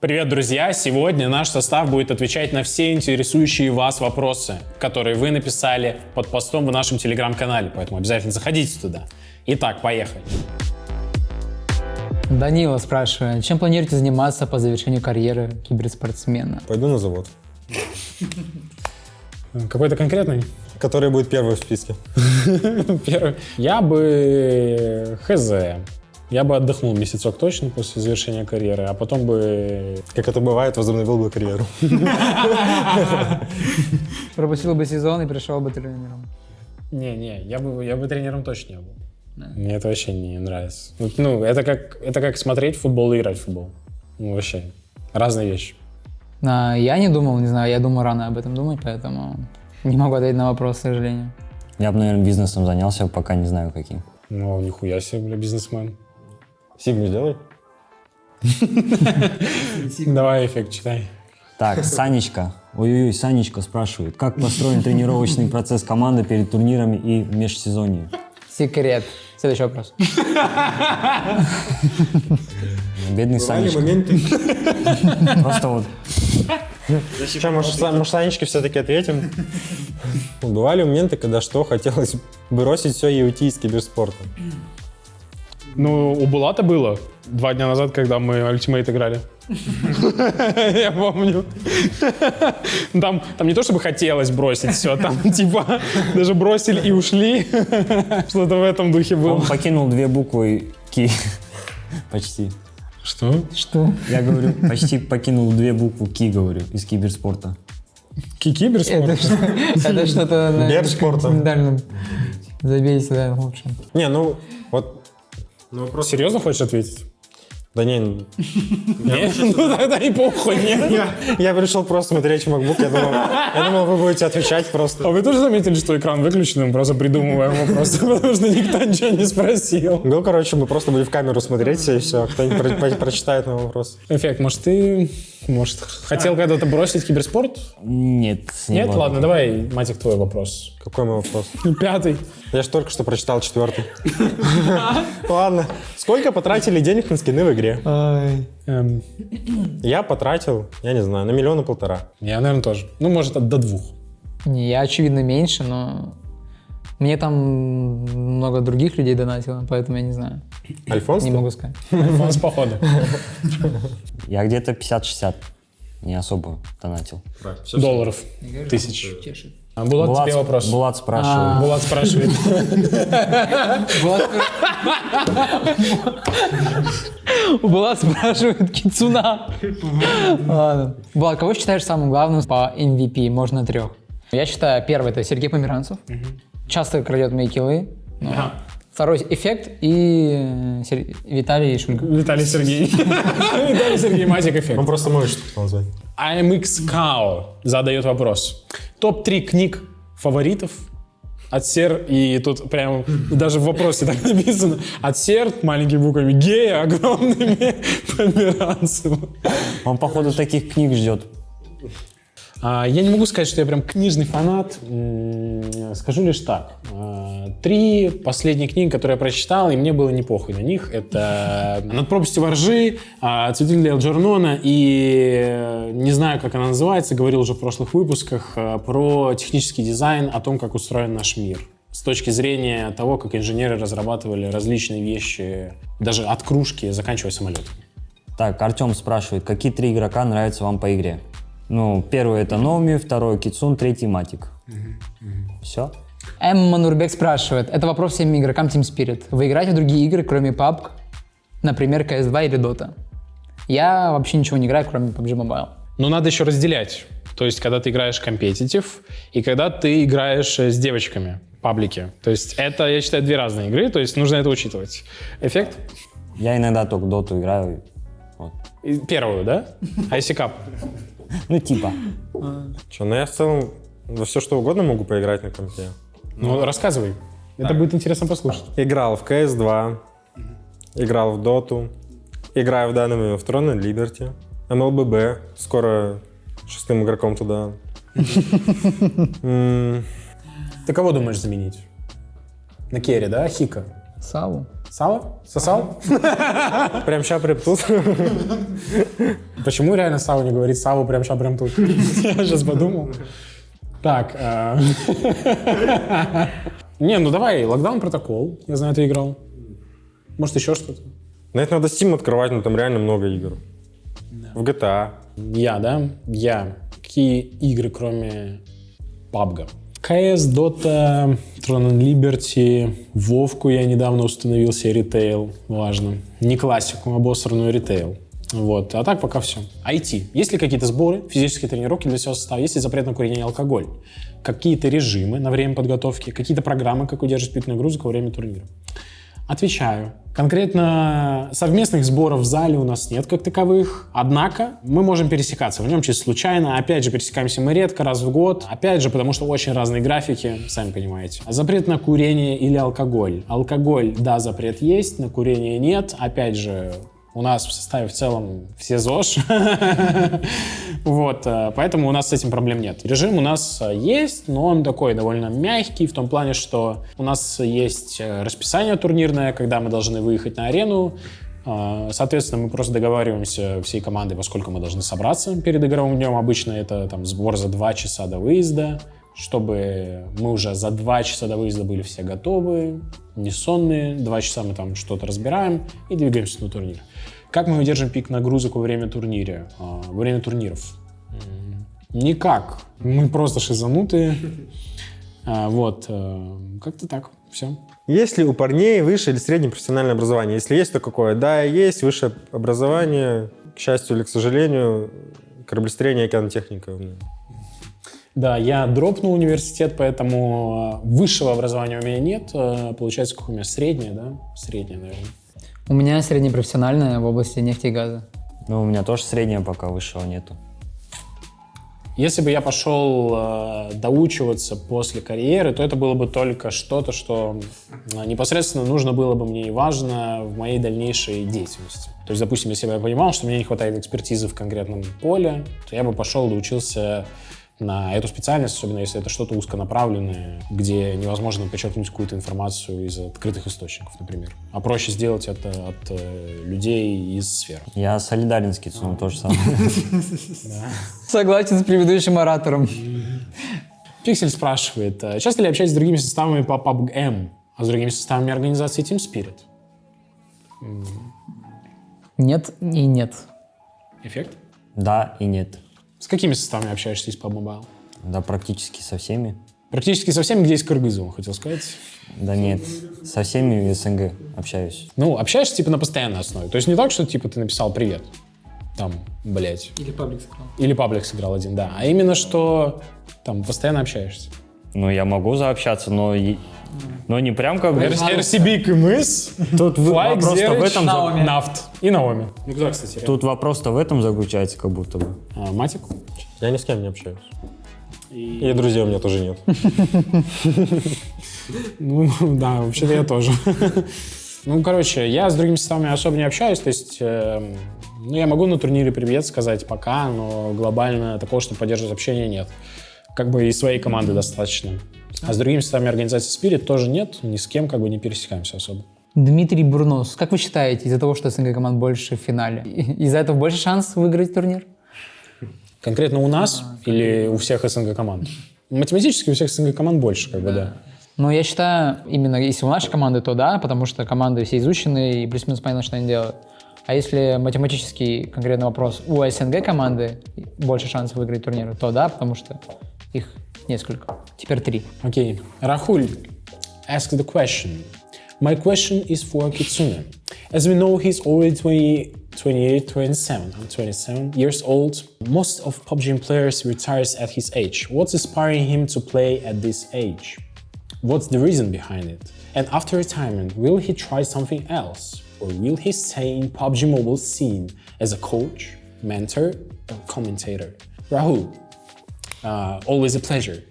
Привет, друзья! Сегодня наш состав будет отвечать на все интересующие вас вопросы, которые вы написали под постом в нашем телеграм-канале, поэтому обязательно заходите туда. Итак, поехали. Данила спрашивает, чем планируете заниматься по завершению карьеры киберспортсмена? Пойду на завод. Какой-то конкретный? Который будет первый в списке. Первый. Я бы... Хз. Я бы отдохнул месяцок точно после завершения карьеры, а потом бы... Как это бывает, возобновил бы карьеру. Пропустил бы сезон и пришел бы тренером. Не, я бы тренером точно не был. Да. Мне это вообще не нравится. Ну, это как смотреть футбол и играть в футбол. Ну, вообще, разные вещи. Я не думал, не знаю, я думаю, рано об этом думать, поэтому не могу ответить на вопрос, к сожалению. Я бы, наверное, бизнесом занялся, пока не знаю каким. Ну, нихуя себе, бля, бизнесмен. Сигму сделай. Давай эффект читай. Так, Санечка. Ой-ой-ой, Санечка спрашивает, как построен тренировочный процесс команды перед турнирами и в межсезонье? Секрет. Следующий вопрос. Бедный Санечка. Моменты. Просто вот. Сейчас, может, Санечке все-таки ответим. Бывали моменты, когда что, хотелось бросить все и уйти из киберспорта? Ну, у Булата было 2 дня назад, когда мы Ultimate играли. Я помню. Там не то, чтобы хотелось бросить все, там типа даже бросили и ушли. Что-то в этом духе было. Он покинул 2 буквы Ки. Почти. Что? Что? Я говорю, почти покинул 2 буквы Ки, говорю, из киберспорта. Киберспорт? Это что-то на Киберспорта. дальнем. Забей сюда лучше. Не, ну, вот... Серьезно хочешь ответить? Да не, Нет? Ну тогда и похуй, нет? я пришел просто смотреть MacBook, я думал, вы будете отвечать просто. А вы тоже заметили, что экран выключен, мы просто придумываем вопросы, потому что никто ничего не спросил. Ну, короче, мы просто будем в камеру смотреть, и все, кто-нибудь прочитает на вопрос. Эффект, может, ты хотел когда-то бросить киберспорт? Нет. не Нет? было. Ладно, давай, Матик, твой вопрос. Какой мой вопрос? 5-й. Я же только что прочитал 4-й. Ладно. Сколько потратили денег на скины в игре? Я потратил, я не знаю, на 1,5 миллиона. Я, наверное, тоже. Ну, может, до 2. Не, я, очевидно, меньше, но мне там много других людей донатило, поэтому я не знаю. Альфонс? Не могу сказать. Альфонс, походу. Я где-то 50-60. Не особо донатил. Долларов. Тысяч. А Булат, тебе вопрос. Булат спрашивает. Булат спрашивает. Булат спрашивает Кицуна. Ладно. Булат, кого считаешь самым главным по MVP? Можно 3. Я считаю, первый — это Сергей Померанцев. Часто крадет мои киллы. Второй — Эффект и Виталий Шульга. Виталий Сергей. Виталий Сергей Матик, Эффект. Он просто может что-то назвать. AMX Cow задает вопрос. Топ-3 книг фаворитов от Сер, и тут прям даже в вопросе так написано, от Сер маленькими буквами, Гея огромными, Померанцева. Он, походу, таких книг ждет. Я не могу сказать, что я прям книжный фанат. Скажу лишь так. 3 последние книги, которые я прочитал, и мне было не похуй на них. Это «Над пропастью воржи», «Цветы для Элджернона» и не знаю, как она называется, говорил уже в прошлых выпусках, про технический дизайн, о том, как устроен наш мир. С точки зрения того, как инженеры разрабатывали различные вещи, даже от кружки, заканчивая самолетом. Так, Артем спрашивает, какие 3 игрока нравятся вам по игре? Ну, первый это Номи, второй Кицун, третий Матик. Все? Эмма Нурбек спрашивает, это вопрос всем игрокам Team Spirit. Вы играете в другие игры, кроме PUBG? Например, CS2 или Dota? Я вообще ничего не играю, кроме PUBG Mobile. Но надо еще разделять. То есть, когда ты играешь компетитив и когда ты играешь с девочками в паблике. То есть, это, я считаю, 2 разные игры, то есть, нужно это учитывать. Эффект? Я иногда только Доту играю. Вот. Первую, да? IC Cup. Ну, типа. Че, ну я в целом во все что угодно могу поиграть на компе. Ну, рассказывай. Это будет интересно послушать. Играл в CS2, играл в Доту, играю в данный момент в Throne and Liberty, MLBB, скоро 6-м игроком туда. Ты кого думаешь заменить? На керри, да? Хика? Саву? Сало? Сосал? Прям ща, прям тут. Почему реально Сава не говорит Саву прям сейчас, прям тут? Я сейчас подумал. Так. Не, ну давай, Lockdown Protocol. Я знаю, ты играл. Может, еще что-то? На это надо Steam открывать, но там реально много игр. В GTA. Я, да? Я. Какие игры, кроме PUBG? CS, Dota, Tron and Liberty, Вовку я недавно установил себе ритейл, важно. Не классику, а обосранную ритейл. Вот. А так пока все. IT. Есть ли какие-то сборы, физические тренировки для всего состава? Есть ли запрет на курение и алкоголь? Какие-то режимы на время подготовки? Какие-то программы, как удерживать пик нагрузок во время турнира? Отвечаю. Конкретно совместных сборов в зале у нас нет как таковых, однако мы можем пересекаться в нем чисто случайно. Опять же, пересекаемся мы редко, раз в год. Опять же, потому что очень разные графики, сами понимаете. Запрет на курение или алкоголь. Алкоголь, да, запрет есть, на курение нет. Опять же, у нас в составе в целом все ЗОЖ. Вот, поэтому у нас с этим проблем нет. Режим у нас есть, но он такой довольно мягкий, в том плане, что у нас есть расписание турнирное, когда мы должны выехать на арену. Соответственно, мы просто договариваемся всей командой, во сколько мы должны собраться перед игровым днем. Обычно это там сбор за 2 часа до выезда, чтобы мы уже за 2 часа до выезда были все готовы, не сонные. 2 часа мы там что-то разбираем и двигаемся на турнир. Как мы удержим пик нагрузок во время турнира, во время турниров? Никак. Мы просто шизанутые. Вот. Как-то так. Все. Есть ли у парней высшее или среднее профессиональное образование? Если есть, то какое? Да, есть высшее образование. К счастью или к сожалению, кораблестроение и океанотехника. Да, я дропнул университет, поэтому высшего образования у меня нет. Получается, как у меня среднее, да? Среднее, наверное. У меня среднепрофессиональное в области нефти и газа. Ну, у меня тоже среднего пока высшего нету. Если бы я пошел доучиваться после карьеры, то это было бы только что-то, что непосредственно нужно было бы мне и важно в моей дальнейшей деятельности. То есть, допустим, если бы я понимал, что мне не хватает экспертизы в конкретном поле, то я бы пошел доучился на эту специальность, особенно если это что-то узконаправленное, где невозможно подчеркнуть какую-то информацию из открытых источников, например. А проще сделать это от людей из сферы. Я солидарен с Кицуном, то же самое. Согласен с предыдущим оратором. Пиксель спрашивает, часто ли общаетесь с другими составами по PUBG, а с другими составами организации Team Spirit? Нет и нет. Эффект? Да и нет. С какими составами общаешься из PUBG Mobile? Да, практически со всеми. Практически со всеми, где есть Кыргызова, хотел сказать. Да нет, со всеми в СНГ общаюсь. Ну, общаешься типа на постоянной основе. То есть не так, что типа ты написал «привет», там, блять. Или паблик сыграл. Или паблик сыграл один, да. А именно, что там постоянно общаешься. Ну, я могу заобщаться, но не прям как бы... RCB, КМС, Тут Флайк, вопрос-то в Зерыч, этом... Наоми. Нафт и Наоми. Ну, куда, кстати, рядом? Тут вопрос-то в этом заключается, как будто бы. Матик. Я ни с кем не общаюсь. И друзей у меня тоже нет. Ну, да, вообще-то я тоже. Ну, короче, я с другими составами особо не общаюсь, то есть, ну, я могу на турнире привет сказать пока, но глобально такого, чтобы поддерживать общение, нет. Как бы и своей команды достаточно. А с другими составами организации Spirit тоже нет, ни с кем как бы не пересекаемся особо. Дмитрий Бурнос, как вы считаете, из-за того, что СНГ команд больше в финале, из-за этого больше шанс выиграть турнир? Конкретно у нас или у всех СНГ команд? Математически у всех СНГ команд больше, как бы, да. Но я считаю, именно если у нашей команды, то да, потому что команды все изучены и плюс-минус понятно, что они делают. А если математический конкретный вопрос, у СНГ команды больше шансов выиграть турнир, то да, потому что их несколько. Теперь 3. Okay. Rahul, ask the question. My question is for Kitsune. As we know, he's already 27 years old. Most of PUBG players retires at his age. What's inspiring him to play at this age? What's the reason behind it? And after retirement, will he try something else? Or will he stay in PUBG Mobile scene as a coach, mentor, or commentator? Rahul, always a pleasure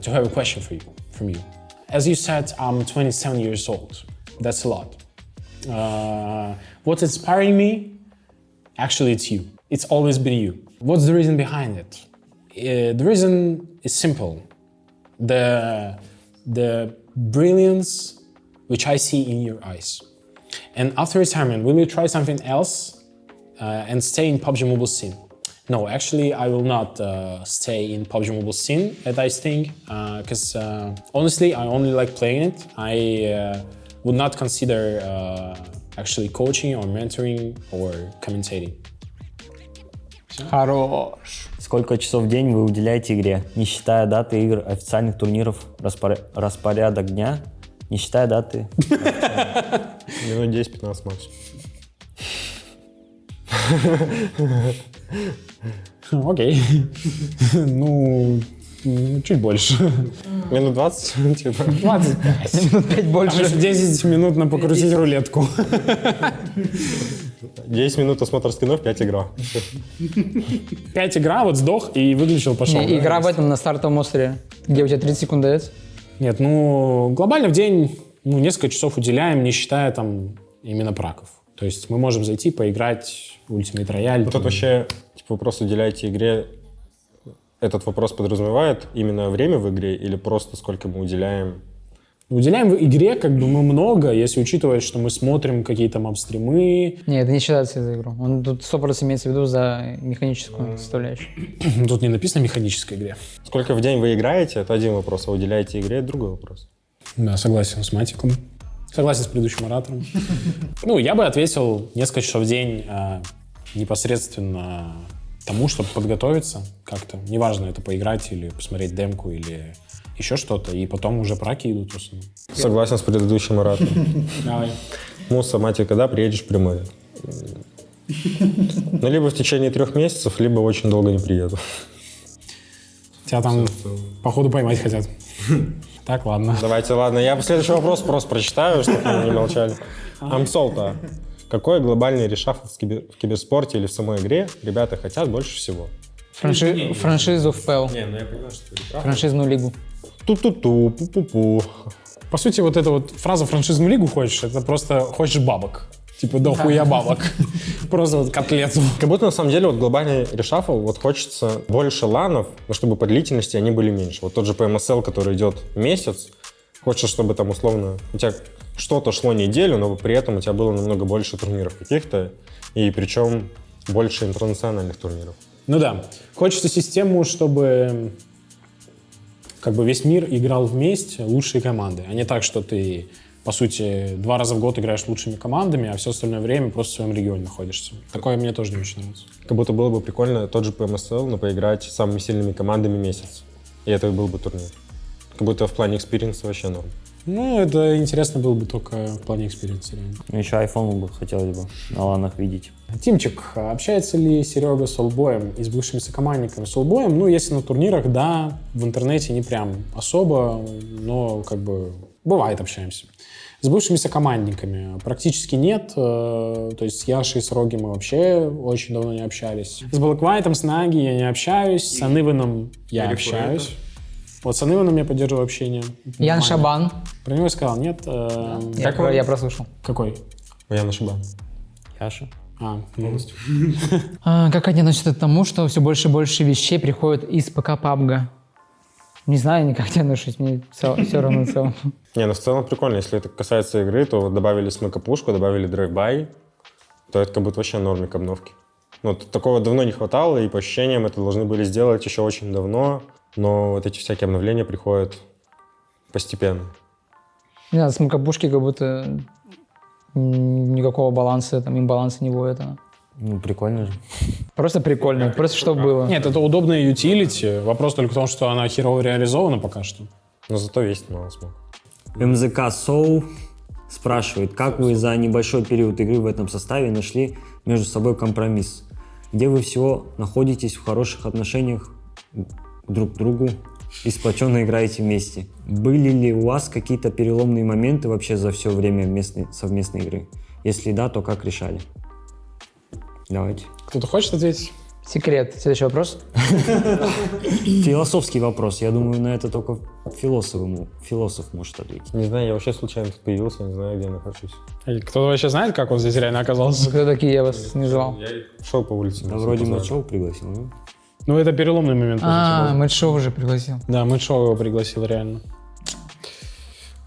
to have a question from you. As you said, I'm 27 years old. That's a lot. What's inspiring me? Actually, it's you. It's always been you. What's the reason behind it? The reason is simple. The brilliance which I see in your eyes. And after retirement, will you try something else and stay in PUBG Mobile scene? No, actually, I will not stay in PUBG Mobile scene at Ice Thing, because honestly, I only like playing it. I would not consider actually coaching or mentoring or commentating. Хорош. Сколько часов в день вы уделяете игре, не считая даты игр, официальных турниров, распорядок дня, не считая даты? Минут 10-15 максимум. Окей. Ну, чуть больше. Минут 20, типа. 25. Минут 5 больше. 10 минут на покрутить рулетку. 10 минут осмотр скинов, 5 игра. 5 игра, вот сдох и выключил, пошел. Не, игра в этом на стартовом острове, где у тебя 30 секунд дается. Нет, ну, глобально в день несколько часов уделяем, не считая там именно праков. То есть мы можем зайти, поиграть в Ultimate Royale. Тут вообще, типа, вы просто уделяете игре, этот вопрос подразумевает именно время в игре или просто сколько мы уделяем? Уделяем в игре как бы мы много, если учитывать, что мы смотрим какие-то моб-стримы. Не, это не считается за игру. Он тут 100% имеется в виду за механическую составляющую. Тут не написано механической игре. Сколько в день вы играете, это один вопрос, а уделяете игре, это другой вопрос. Да, согласен с Матиком. Согласен с предыдущим оратором. Ну, я бы ответил несколько часов в день непосредственно тому, чтобы подготовиться как-то. Неважно, это поиграть или посмотреть демку, или еще что-то. И потом уже праки идут в основном. Согласен с предыдущим оратором. Давай. Муса, Матик, когда приедешь в Приморье? Ну, либо в течение 3 месяцев, либо очень долго не приеду. Тебя там, походу, поймать хотят. Так, ладно. Давайте, ладно. Я следующий вопрос просто прочитаю, чтобы мы не молчали. Амсол-то. Какой глобальный решафл в киберспорте или в самой игре ребята хотят больше всего? Франшизу в ПЛ. Не, ну я понимаю, что это Франшизную лигу. Ту-ту-ту, пу-пу-пу. По сути, вот эта вот фраза «франшизную лигу хочешь» — это просто хочешь бабок. Типа, да хуя бабок. Просто вот котлету. Как будто на самом деле вот глобальный решафл, вот хочется больше ланов, но чтобы по длительности они были меньше. Вот тот же PMSL, который идет месяц, хочется, чтобы там условно у тебя что-то шло неделю, но при этом у тебя было намного больше турниров каких-то, и причем больше интернациональных турниров. Ну да. Хочется систему, чтобы как бы весь мир играл вместе лучшие команды, а не так, что ты, по сути, 2 раза в год играешь с лучшими командами, а все остальное время просто в своем регионе находишься. Такое мне тоже не очень нравится. Как будто было бы прикольно тот же PMSL, но поиграть с самыми сильными командами месяц. И это был бы турнир. Как будто в плане экспириенса вообще норм. Ну, это интересно было бы только в плане экспириенса. Ну, еще iPhone бы хотелось бы на ланах видеть. Тимчик, общается ли Серега с Олдбоем и с бывшими сокомандниками? С Олдбоем, ну, если на турнирах, да, в интернете не прям особо, но как бы бывает общаемся. С бывшими сокомандниками практически нет, то есть с Яшей и с Роги мы вообще очень давно не общались. С Блэквайтом, с Наги я не общаюсь, с Анываном я общаюсь. Вот с Анываном я поддерживаю общение. Ян Шабан. Про него я сказал, нет. Я прослушал. Какой? Я на Шибан. Яша? Полностью. Как они относятся к тому, что все больше и больше вещей приходят из ПК PUBG? Не знаю, никак не отношусь, мне все равно в целом. Не, ну в целом прикольно. Если это касается игры, то вот добавили смэкопушку, добавили драйв-бай, то это как будто вообще нормик обновки. Ну, такого давно не хватало, и по ощущениям это должны были сделать еще очень давно, но вот эти всякие обновления приходят постепенно. Не знаю, с макапушки как будто никакого баланса, там имбаланса не будет. Ну, прикольно же. Просто прикольно, просто чтобы было. Нет, это удобная ютилити. Вопрос только в том, что она херово реализована пока что. Но зато весит мало смог. МЗК Соу спрашивает, как вы за небольшой период игры в этом составе нашли между собой компромисс? Где вы всего находитесь в хороших отношениях друг к другу и сплоченно играете вместе? Были ли у вас какие-то переломные моменты вообще за все время совместной игры? Если да, то как решали? Давайте. Кто-то хочет ответить? Секрет. Следующий вопрос. Философский вопрос. Я думаю, на это только философ может ответить. Не знаю, я вообще случайно тут появился, не знаю, где я нахожусь. Кто-то вообще знает, как он здесь реально оказался? Кто такие, я вас не звал. Я шел по улице. Да, вроде Мэтчоу пригласил, ну? Ну, это переломный момент. Мэтт Шоу уже пригласил. Да, Мэтт Шоу его пригласил реально.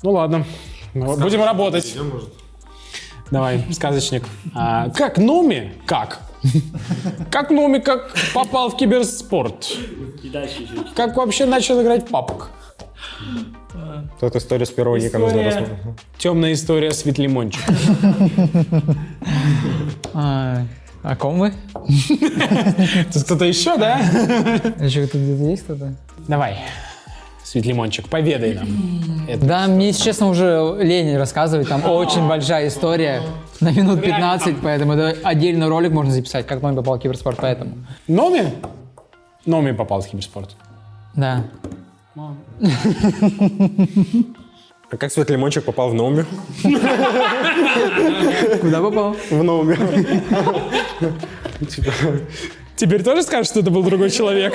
Ну ладно, будем работать. Давай, сказочник. Как Номи? Как? Как Номи как попал в киберспорт? Как вообще начал играть в папок? Тут история с первого ника нужно рассмотреть. Темная история с Лимончик. О ком вы? Тут кто-то еще, да? Еще тут где-то есть кто-то? Давай, Лимончик, поведай нам. Да, мне, если честно, уже лень рассказывать. Там очень большая история. На минут 15, поэтому это отдельный ролик можно записать, как Номи попал в киберспорт, поэтому. Номи? Номи попал в киберспорт. Да. А как Свет Лимончик попал в Номи? Куда попал? В Номи. Теперь тоже скажешь, что это был другой человек?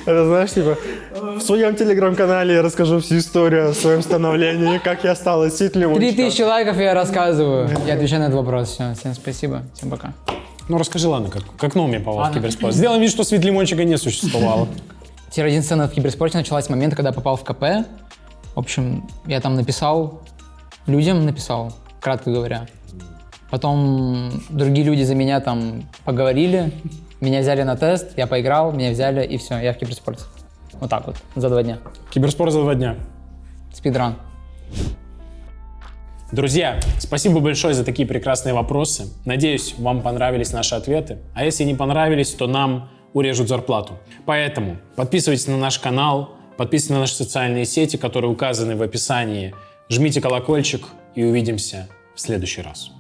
Это знаешь, типа, в своем телеграм-канале я расскажу всю историю о своем становлении, как я стал Свет Лимончик. 3000 лайков я рассказываю. Я отвечаю на этот вопрос. Все, всем спасибо. Всем пока. Ну расскажи, ладно, как Номи попал в киберспорт. Сделаем вид, что Свет Лимончика не существовало. Тир-1 сцена в киберспорте началась с момента, когда попал в КП. В общем, я там написал, кратко говоря. Потом другие люди за меня там поговорили, меня взяли на тест, я поиграл, меня взяли, и все, я в киберспорте. Вот так вот, за 2 дня. Киберспорт за 2 дня. Спидран. Друзья, спасибо большое за такие прекрасные вопросы. Надеюсь, вам понравились наши ответы. А если не понравились, то нам урежут зарплату. Поэтому подписывайтесь на наш канал, подписывайтесь на наши социальные сети, которые указаны в описании. Жмите колокольчик и увидимся в следующий раз.